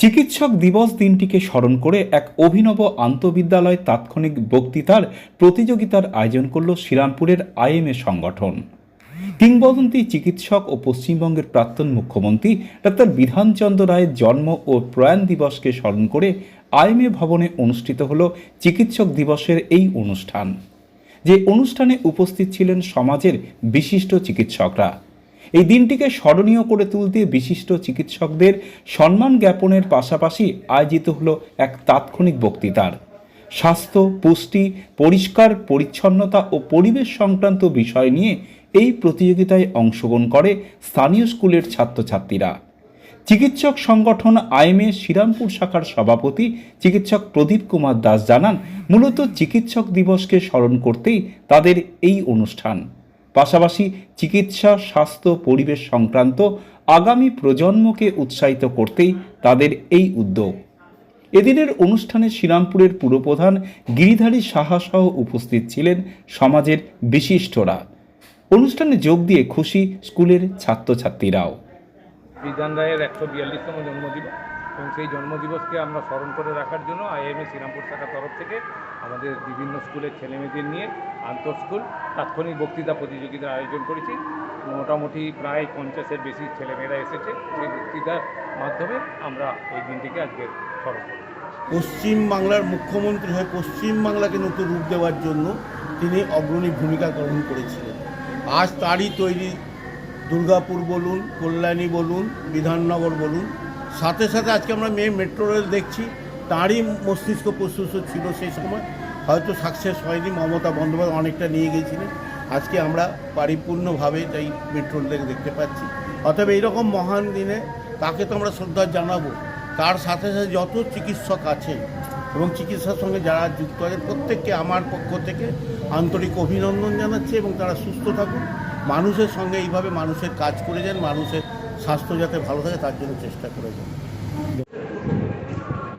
চিকিৎসক দিবস দিনটিকে স্মরণ করে এক অভিনব আন্তঃবিদ্যালয় তাৎক্ষণিক বক্তৃতার প্রতিযোগিতার আয়োজন করল শ্রীরামপুরের আইএমএ সংগঠন। কিংবদন্তি চিকিৎসক ও পশ্চিমবঙ্গের প্রাক্তন মুখ্যমন্ত্রী ডাক্তার বিধানচন্দ্র রায়ের জন্ম ও প্রয়াণ দিবসকে স্মরণ করে আইএমএ ভবনে অনুষ্ঠিত হল চিকিৎসক দিবসের এই অনুষ্ঠান। যে অনুষ্ঠানে উপস্থিত ছিলেন সমাজের বিশিষ্ট চিকিৎসকরা। এই দিনটিকে স্মরণীয় করে তুলতে বিশিষ্ট চিকিৎসকদের সম্মান জ্ঞাপনের পাশাপাশি আয়োজিত হলো এক তাৎক্ষণিক বক্তৃতার। স্বাস্থ্য, পুষ্টি, পরিষ্কার পরিচ্ছন্নতা ও পরিবেশ সংক্রান্ত বিষয় নিয়ে এই প্রতিযোগিতায় অংশগ্রহণ করে স্থানীয় স্কুলের ছাত্রছাত্রীরা। চিকিৎসক সংগঠন আইএমএ শ্রীরামপুর শাখার সভাপতি চিকিৎসক প্রদীপ কুমার দাস জানান, মূলত চিকিৎসক দিবসকে স্মরণ করতেই তাদের এই অনুষ্ঠান। পাশাপাশি চিকিৎসা, স্বাস্থ্য, পরিবেশ সংক্রান্ত আগামী প্রজন্মকে উৎসাহিত করতেই তাদের এই উদ্যোগ। এদিনের অনুষ্ঠানে শ্রীরামপুরের পুরপ্রধান গিরিধারী সাহা সহ উপস্থিত ছিলেন সমাজের বিশিষ্টরা। অনুষ্ঠানে যোগ দিয়ে খুশি স্কুলের ছাত্রছাত্রীরাও। বিধান রায়ের 142তম জন্মদিবস এবং সেই জন্মদিবসকে আমরা স্মরণ করে রাখার জন্য আইএমএ শ্রীরামপুর শাখার তরফ থেকে আমাদের বিভিন্ন স্কুলের ছেলেমেয়েদের নিয়ে আন্তঃস্কুল তাৎক্ষণিক বক্তৃতা প্রতিযোগিতার আয়োজন করেছি। মোটামুটি প্রায় 50-এর বেশি ছেলেমেয়েরা এসেছে। সেই বক্তৃতার মাধ্যমে আমরা এই দিনটিকে আজকে স্মরণ করি। পশ্চিমবাংলার মুখ্যমন্ত্রী হয়ে পশ্চিমবাংলাকে নতুন রূপ দেওয়ার জন্য তিনি অগ্রণী ভূমিকা গ্রহণ করেছিলেন। আজ তারই তৈরি দুর্গাপুর বলুন, কল্যাণী বলুন, বিধাননগর বলুন, সাথে সাথে আজকে আমরা মেট্রো রেল দেখছি, তাঁরই মস্তিষ্ক প্রস্তুত ছিল সেই সময়। হয়তো সাকসেস হয়নি, মমতা বন্দ্যোপাধ্যায় অনেকটা নিয়ে গিয়েছিলেন। আজকে আমরা পরিপূর্ণভাবে এই মেট্রো রেল দেখতে পাচ্ছি। অতএব এইরকম মহান দিনে তাকে তো আমরা শ্রদ্ধা জানাবো। তার সাথে সাথে যত চিকিৎসক আছে এবং চিকিৎসার সঙ্গে যারা যুক্ত আছেন প্রত্যেককে আমার পক্ষ থেকে আন্তরিক অভিনন্দন জানাচ্ছি এবং তারা সুস্থ থাকুন, মানুষের সঙ্গে এইভাবে মানুষের কাজ করে যান, মানুষের স্বাস্থ্য যাতে ভালো থাকে তার জন্য চেষ্টা করে যান।